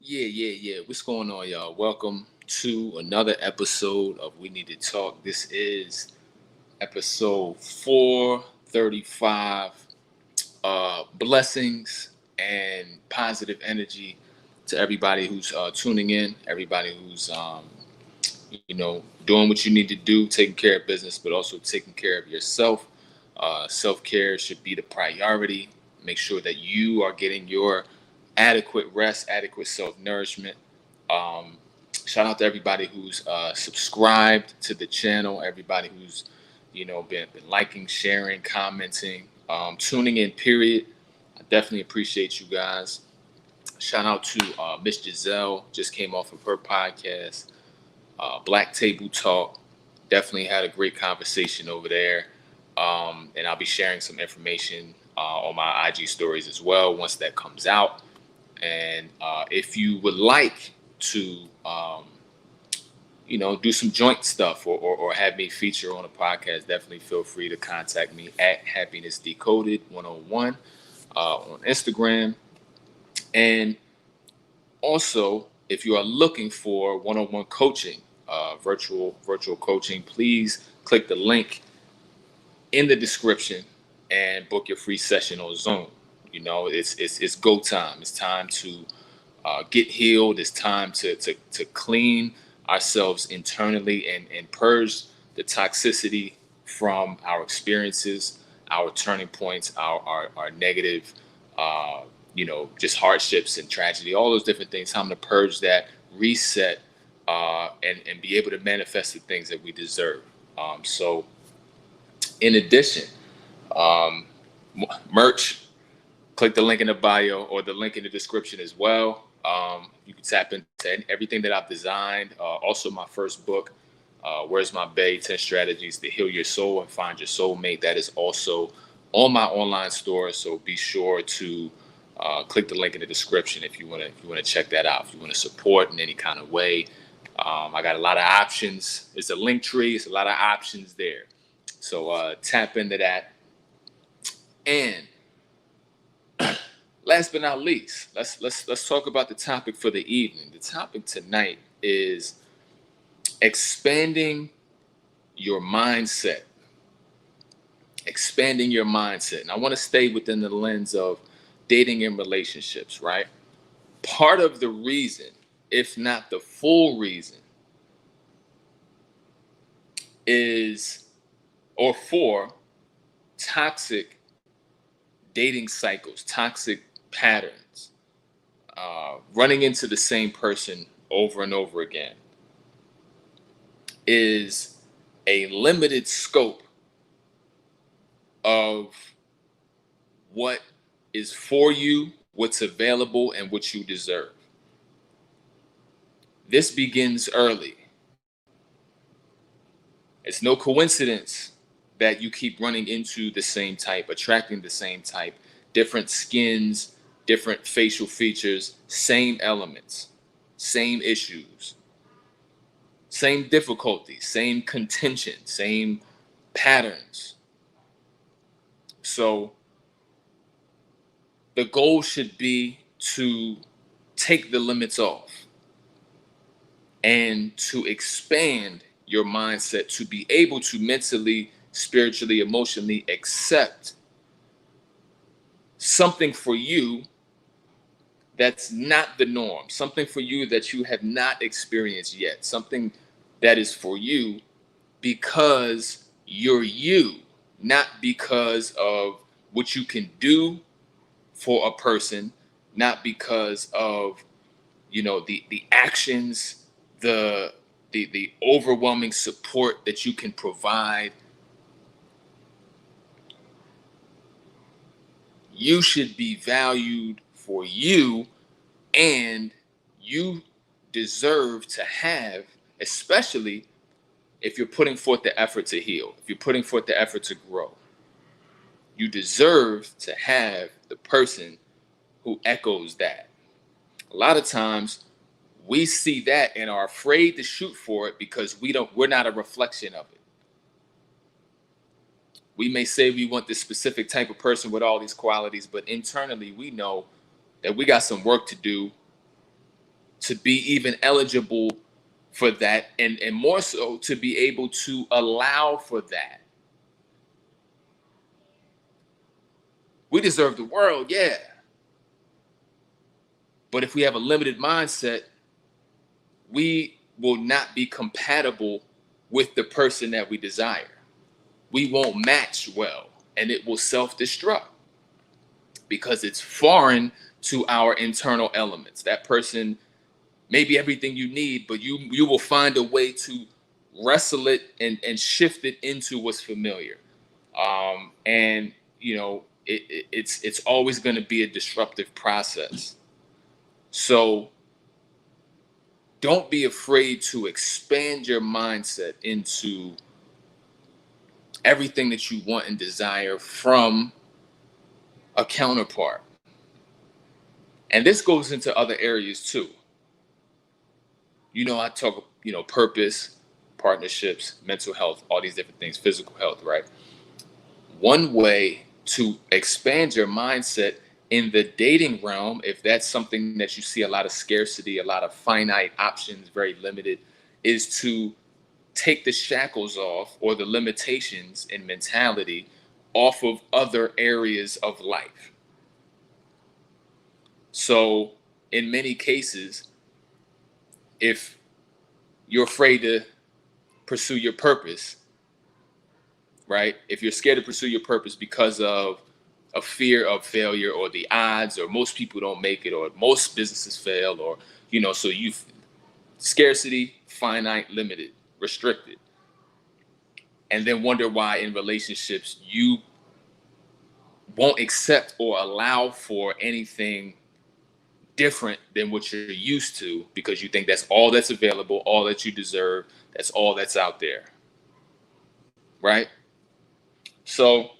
Yeah. What's going on, y'all? Welcome to another episode of We Need to Talk. This is episode 435. Blessings and positive energy to everybody who's tuning in, everybody who's, doing what you need to do, taking care of business, but also taking care of yourself. Self care should be the priority. Make sure that you are getting your adequate rest, adequate self nourishment. Um, Shout out to everybody who's subscribed to the channel, everybody who's been liking, sharing, commenting, tuning in. Period. I definitely appreciate you guys. Shout out to Miss Giselle, just came off of her podcast, Black Table Talk. Definitely had a great conversation over there. And I'll be sharing some information on my IG stories as well once that comes out. And if you would like to, do some joint stuff or have me feature on a podcast, definitely feel free to contact me at Happiness Decoded 101 on Instagram. And also, if you are looking for one-on-one coaching, virtual coaching, please click the link in the description and book your free session on Zoom. It's go time. It's time to get healed. It's time to clean ourselves internally and purge the toxicity from our experiences, our turning points, our negative, just hardships and tragedy, all those different things. Time to purge that, reset, and be able to manifest the things that we deserve. So, in addition, um, merch, click the link in the bio or the link in the description as well. You can tap into everything that I've designed. Also, my first book, Where's My Bay? 10 Strategies to Heal Your Soul and Find Your Soulmate. That is also on my online store. So be sure to click the link in the description if you want to check that out. If you want to support in any kind of way, I got a lot of options. It's a link tree. It's a lot of options there. So tap into that. And last but not least, let's talk about the topic for the evening. The topic tonight is expanding your mindset. Expanding your mindset. And I want to stay within the lens of dating and relationships, right? Part of the reason, if not the full reason, is or for toxic dating cycles, toxic patterns, running into the same person over and over again, is a limited scope of what is for you, what's available, and what you deserve. This begins early. It's no coincidence that you keep running into the same type, attracting the same type, different skins, different facial features, same elements, same issues, same difficulties, same contention, same patterns. So the goal should be to take the limits off and to expand your mindset to be able to mentally, spiritually, emotionally accept something for you that's not the norm, something for you that you have not experienced yet, something that is for you because you're you, not because of what you can do for a person, not because of the actions, the overwhelming support that you can provide. You should be valued for you, and you deserve to have, especially if you're putting forth the effort to heal, if you're putting forth the effort to grow, you deserve to have the person who echoes that. A lot of times we see that and are afraid to shoot for it because we're not a reflection of it. We may say we want this specific type of person with all these qualities, but internally we know that we got some work to do to be even eligible for that, and more so to be able to allow for that. We deserve the world, yeah. But if we have a limited mindset, we will not be compatible with the person that we desire. We won't match well, and it will self-destruct because it's foreign to our internal elements. That person may be everything you need, but you will find a way to wrestle it and shift it into what's familiar. And it's always going to be a disruptive process. So don't be afraid to expand your mindset into everything that you want and desire from a counterpart. And this goes into other areas too. I talk, purpose, partnerships, mental health, all these different things, physical health, right? One way to expand your mindset in the dating realm, if that's something that you see a lot of scarcity, a lot of finite options, very limited, is to take the shackles off or the limitations in mentality off of other areas of life. So, in many cases, if you're afraid to pursue your purpose, right? If you're scared to pursue your purpose because of a fear of failure or the odds, or most people don't make it, or most businesses fail, or, so you've scarcity, finite, limited, restricted, and then wonder why in relationships you won't accept or allow for anything different than what you're used to because you think that's all that's available, all that you deserve, that's all that's out there, right? So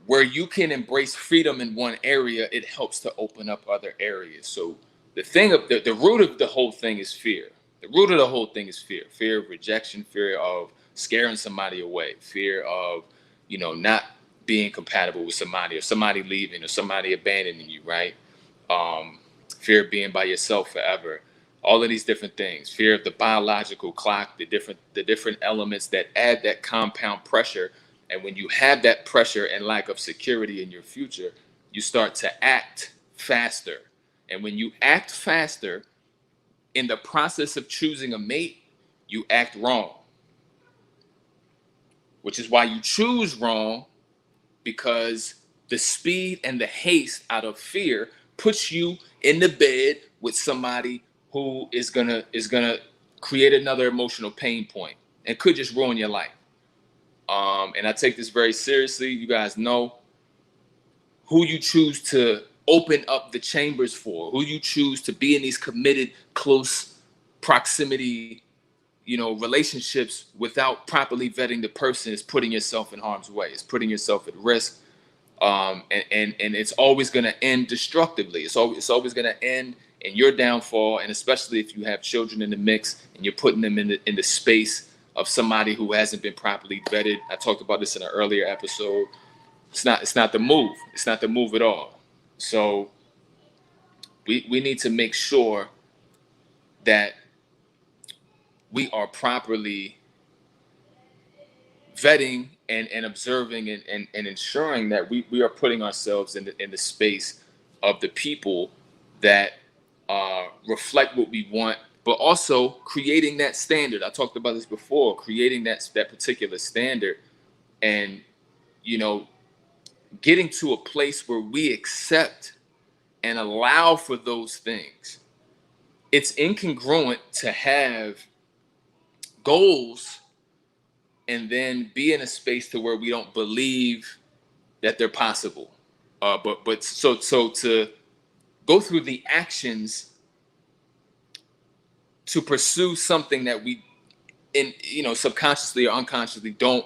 where you can embrace freedom in one area, it helps to open up other areas. So the root of the whole thing is fear. The root of the whole thing is fear of rejection, fear of scaring somebody away, fear of, not being compatible with somebody, or somebody leaving, or somebody abandoning you, right? Fear of being by yourself forever. All of these different things, fear of the biological clock, the different elements that add that compound pressure. And when you have that pressure and lack of security in your future, you start to act faster. And when you act faster in the process of choosing a mate, you act wrong, which is why you choose wrong, because the speed and the haste out of fear puts you in the bed with somebody who is gonna create another emotional pain point and could just ruin your life. And I take this very seriously. You guys know who you choose to open up the chambers for, who you choose to be in these committed, close proximity, relationships without properly vetting the person is putting yourself in harm's way. It's putting yourself at risk. And it's always going to end destructively. It's always going to end in your downfall. And especially if you have children in the mix and you're putting them in the space of somebody who hasn't been properly vetted. I talked about this in an earlier episode. It's not the move. It's not the move at all. So we need to make sure that we are properly vetting and observing and ensuring that we are putting ourselves in the space of the people that reflect what we want, but also creating that standard. I talked about this before, creating that particular standard, and getting to a place where we accept and allow for those things. It's incongruent to have goals and then be in a space to where we don't believe that they're possible. So to go through the actions to pursue something that we, subconsciously or unconsciously don't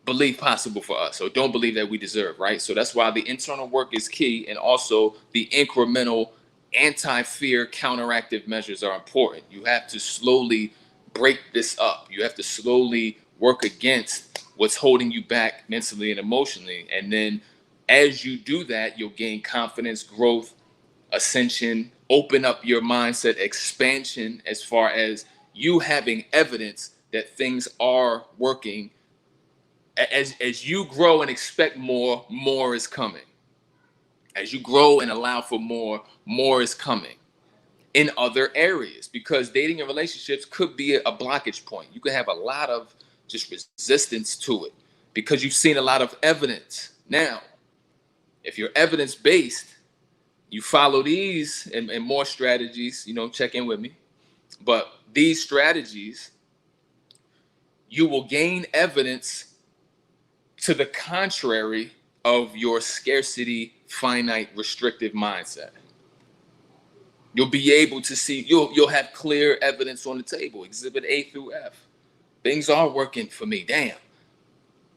believe possible for us, or don't believe that we deserve, right? So that's why the internal work is key, and also the incremental anti-fear counteractive measures are important. You have to slowly break this up. You have to slowly work against what's holding you back mentally and emotionally. And then as you do that, you'll gain confidence, growth, ascension, open up your mindset, expansion, as far as you having evidence that things are working. As you grow and expect more, more is coming. As you grow and allow for more, more is coming in other areas, because dating and relationships could be a blockage point. You could have a lot of just resistance to it because you've seen a lot of evidence. Now, if you're evidence based, you follow these and more strategies, check in with me. But these strategies, you will gain evidence to the contrary of your scarcity, finite, restrictive mindset. You'll be able to see, you'll have clear evidence on the table, exhibit A through F. Things are working for me. Damn.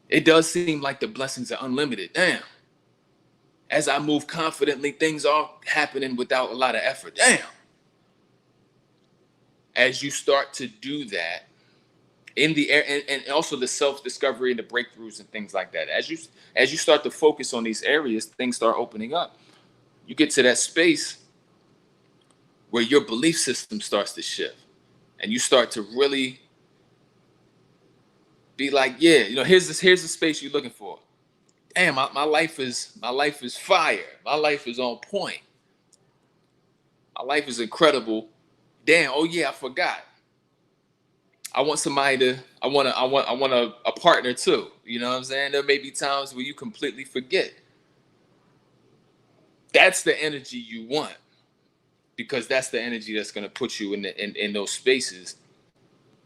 It does seem like the blessings are unlimited. Damn. As I move confidently, things are happening without a lot of effort. Damn. As you start to do that in the air, and also the self-discovery and the breakthroughs and things like that, as you start to focus on these areas, things start opening up. You get to that space where your belief system starts to shift, and you start to really be like, yeah, here's the space you're looking for. Damn, my life is fire. My life is on point. My life is incredible. Damn, oh yeah, I forgot. I want somebody to, I want a partner too. You know what I'm saying? There may be times where you completely forget. That's the energy you want, because that's the energy that's going to put you in those spaces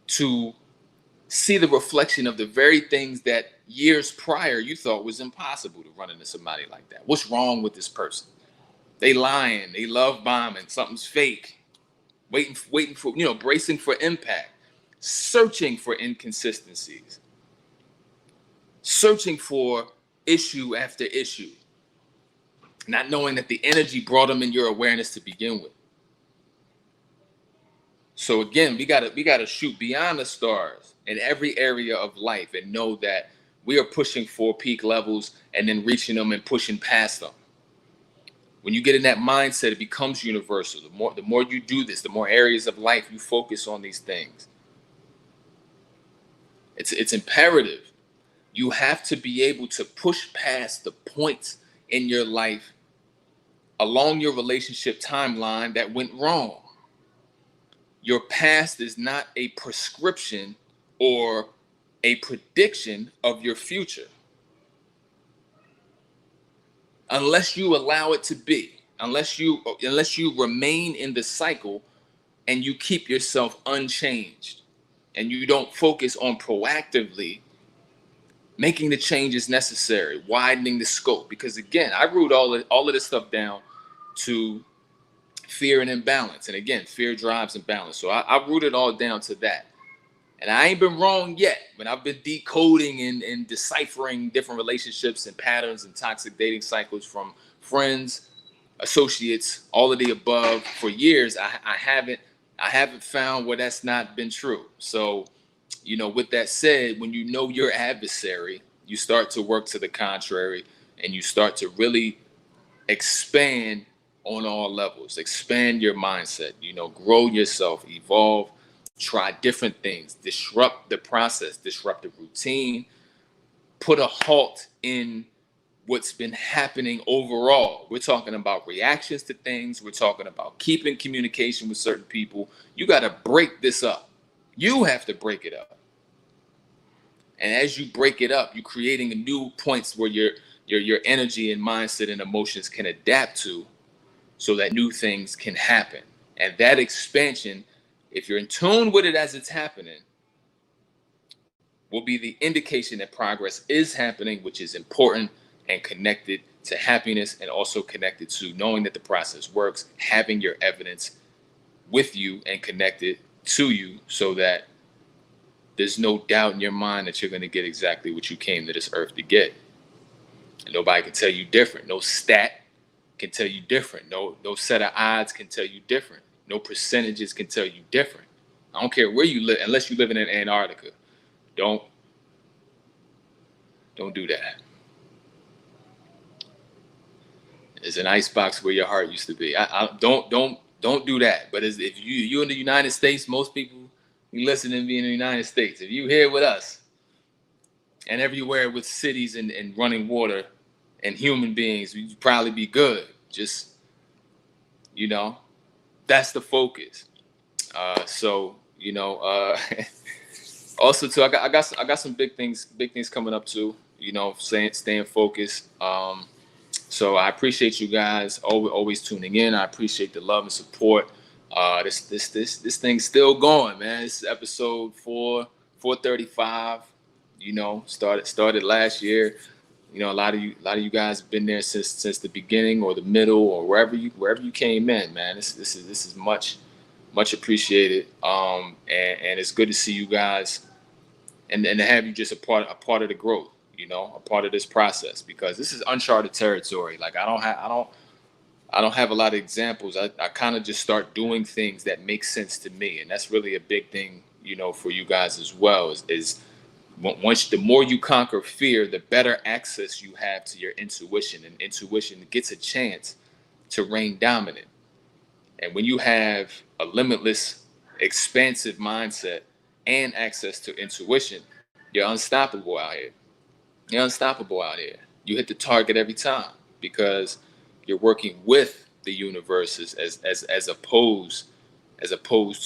to see the reflection of the very things that years prior you thought was impossible to run into somebody like that. What's wrong with this person? They lying, they love bombing, something's fake. Waiting for, bracing for impact, searching for inconsistencies, searching for issue after issue, not knowing that the energy brought them in your awareness to begin with. So again, we gotta shoot beyond the stars in every area of life and know that we are pushing for peak levels and then reaching them and pushing past them. When you get in that mindset, it becomes universal. The more you do this, the more areas of life you focus on these things. It's imperative. You have to be able to push past the points in your life along your relationship timeline that went wrong. Your past is not a prescription or a prediction of your future. Unless you allow it to be, unless you remain in the cycle and you keep yourself unchanged and you don't focus on proactively making the changes necessary, widening the scope. Because again, I root all of this stuff down to fear and imbalance. And again, fear drives imbalance. So I root it all down to that. And I ain't been wrong yet, but I've been decoding and deciphering different relationships and patterns and toxic dating cycles from friends, associates, all of the above for years. I haven't found where that's not been true. So, with that said, when you know your adversary, you start to work to the contrary, and you start to really expand on all levels, expand your mindset, grow yourself, evolve, try different things, disrupt the process, disrupt the routine, put a halt in what's been happening overall. We're talking about reactions to things. We're talking about keeping communication with certain people. You got to break this up. You have to break it up. And as you break it up, you're creating a new points where your energy and mindset and emotions can adapt to, so that new things can happen. And that expansion, if you're in tune with it as it's happening, will be the indication that progress is happening, which is important and connected to happiness, and also connected to knowing that the process works, having your evidence with you and connected to you, so that there's no doubt in your mind that you're going to get exactly what you came to this earth to get. And nobody can tell you different. No stat can tell you different. No set of odds can tell you different. No percentages can tell you different. I don't care where you live, unless you're living in Antarctica. Don't do that. It's an icebox where your heart used to be. I don't do that. But if you in the United States, most people you listen to me in the United States. If you here with us and everywhere with cities and running water and human beings, we'd probably be good. Just that's the focus. So also too, I got some big things coming up too. Staying focused. So I appreciate you guys always tuning in. I appreciate the love and support. This thing's still going, man. This is episode 435. Started last year. A lot of you guys have been there since the beginning or the middle or wherever you came in, man. This is much appreciated. And it's good to see you guys and to have you just a part of the growth. A part of this process, because this is uncharted territory. Like I don't have a lot of examples. I kind of just start doing things that make sense to me, and that's really a big thing, for you guys as well. Is once the more you conquer fear, the better access you have to your intuition, and intuition gets a chance to reign dominant. And when you have a limitless, expansive mindset and access to intuition, you're unstoppable out here. You're unstoppable out here. You hit the target every time because you're working with the universe as opposed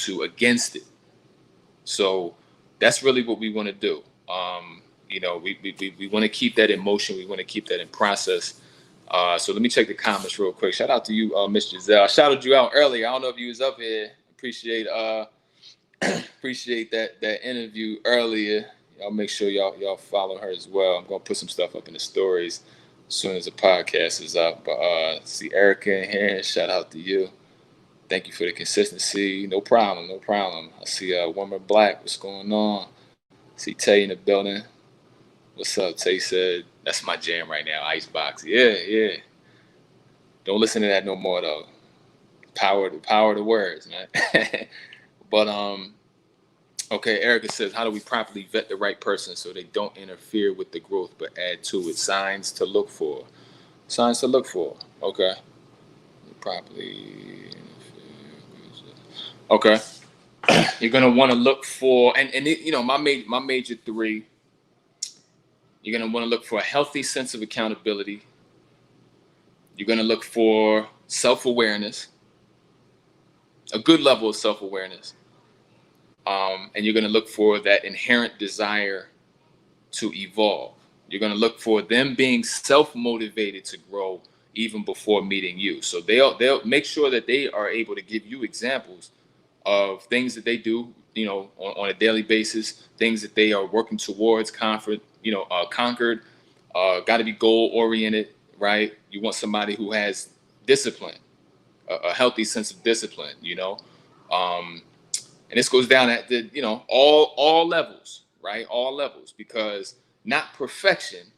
to against it. So that's really what we want to do. We want to keep that in motion. We want to keep that in process. So let me check the comments real quick. Shout out to you, Miss Giselle. I shouted you out earlier. I don't know if you was up here. Appreciate that interview earlier. Y'all make sure y'all follow her as well. I'm gonna put some stuff up in the stories as soon as the podcast is up. But see Erica in here. Shout out to you. Thank you for the consistency. No problem. I see Woman Black. What's going on? See Tay in the building. What's up? Tay said that's my jam right now. Icebox. Yeah. Don't listen to that no more though. Power of the words, man. But okay, Erica says, how do we properly vet the right person so they don't interfere with the growth but add to it? Signs to look for. Okay. Properly. Okay. You're gonna want to look for, my major three. You're gonna want to look for a healthy sense of accountability. You're gonna look for self-awareness, a good level of self-awareness. And you're going to look for that inherent desire to evolve. You're going to look for them being self-motivated to grow even before meeting you. So they'll make sure that they are able to give you examples of things that they do, on a daily basis, things that they are working towards, conquered, got to be goal-oriented, right? You want somebody who has discipline, a healthy sense of discipline, and this goes down at the, all levels, right? All levels, because not perfection,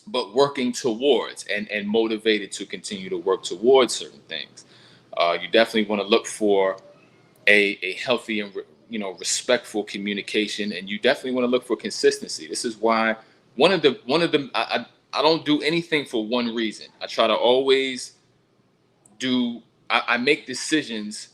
but working towards and motivated to continue to work towards certain things. You definitely want to look for a healthy and respectful communication, and you definitely want to look for consistency. This is why one of the I don't do anything for one reason. I try to always I make decisions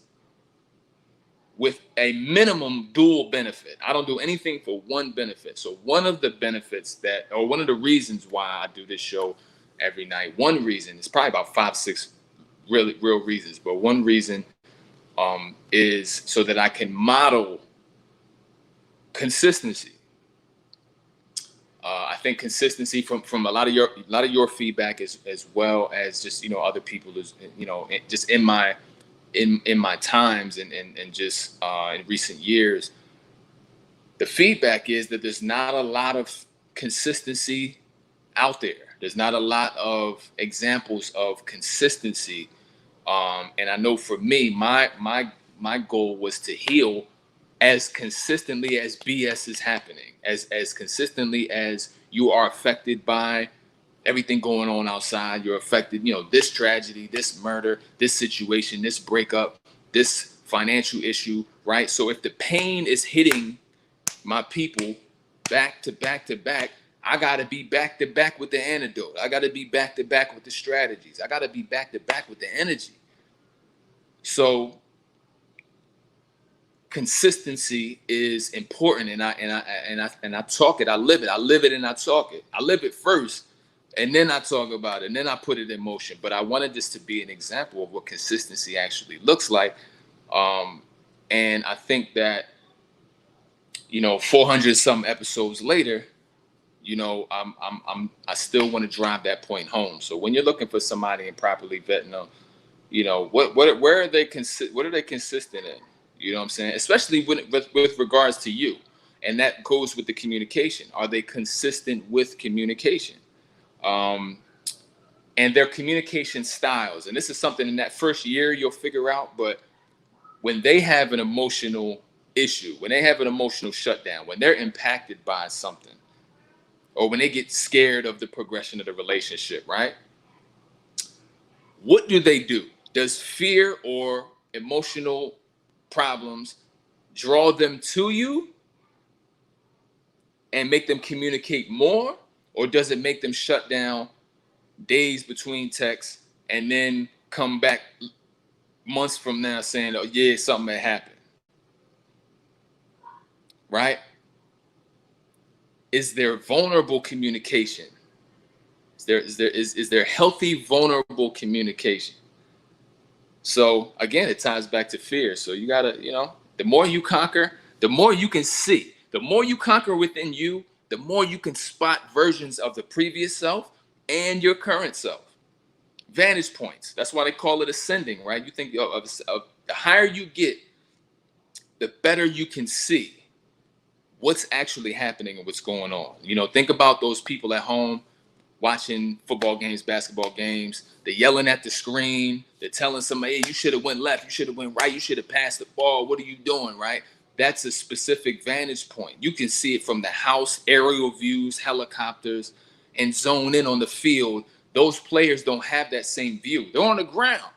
with a minimum dual benefit. I don't do anything for one benefit. So one of the benefits one of the reasons why I do this show every night, one reason, it's probably about 5-6 real reasons, but one reason is so that I can model consistency. I think consistency from a lot of your feedback as well as just other people is just in my times and just in recent years, the feedback is that there's not a lot of consistency out there. There's not a lot of examples of consistency. And I know for me, my goal was to heal as consistently as BS is happening, as consistently as you are affected by everything going on outside. You're affected, this tragedy, this murder, this situation, this breakup, this financial issue, right? So if the pain is hitting my people back to back to back, I got to be back to back with the antidote. I got to be back to back with the strategies. I got to be back to back with the energy. So consistency is important, and I talk it. I live it. I live it, and I talk it. I live it first, and then I talk about it, and then I put it in motion. But I wanted this to be an example of what consistency actually looks like, and I think that 400 some episodes later, I still want to drive that point home. So when you're looking for somebody and properly vetting them, where are they what are they consistent in? You know what I'm saying? Especially with regards to you. And that goes with the communication. Are they consistent with communication? And their communication styles. And this is something in that first year you'll figure out. But when they have an emotional issue, when they have an emotional shutdown, when they're impacted by something, or when they get scared of the progression of the relationship, right? What do they do? Does fear or emotional problems draw them to you and make them communicate more? Or does it make them shut down days between texts and then come back months from now saying, oh yeah, something had happened? Right? Is there vulnerable communication? Is there healthy, vulnerable communication? So again, it ties back to fear. So you gotta, the more you conquer, the more you can see. The more you conquer within you, the more you can spot versions of the previous self and your current self. Vantage points. That's why they call it ascending, right? You think of the higher you get, the better you can see what's actually happening and what's going on. Think about those people at home watching football games, basketball games. They're yelling at the screen. They're telling somebody, hey, you should have went left. You should have went right. You should have passed the ball. What are you doing, right? That's a specific vantage point. You can see it from the house, aerial views, helicopters, and zone in on the field. Those players don't have that same view. They're on the ground.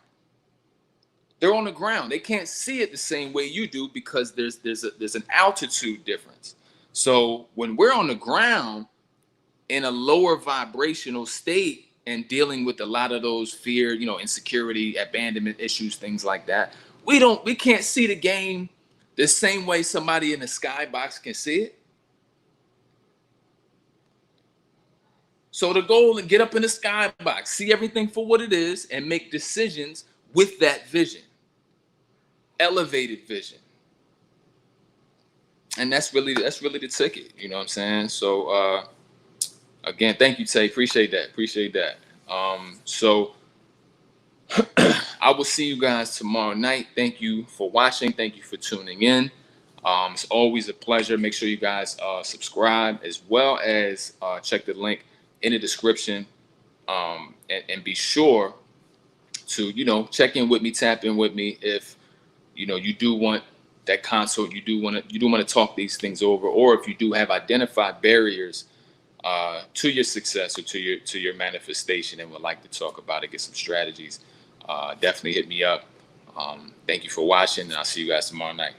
They're on the ground. They can't see it the same way you do because there's an altitude difference. So when we're on the ground in a lower vibrational state and dealing with a lot of those fear, insecurity, abandonment issues, things like that, we can't see the game the same way somebody in the skybox can see it. So the goal is get up in the skybox, see everything for what it is, and make decisions with that vision, elevated vision. And that's really the ticket. You know what I'm saying? So again, thank you, Tay. Appreciate that. So I will see you guys tomorrow night. Thank you for watching. Thank you for tuning in. It's always a pleasure. Make sure you guys subscribe, as well as check the link in the description, and be sure to check in with me, tap in with me if you do want that consult. You do want to talk these things over, or if you do have identified barriers to your success or to your manifestation and would like to talk about it, get some strategies, definitely hit me up. Thank you for watching, and I'll see you guys tomorrow night.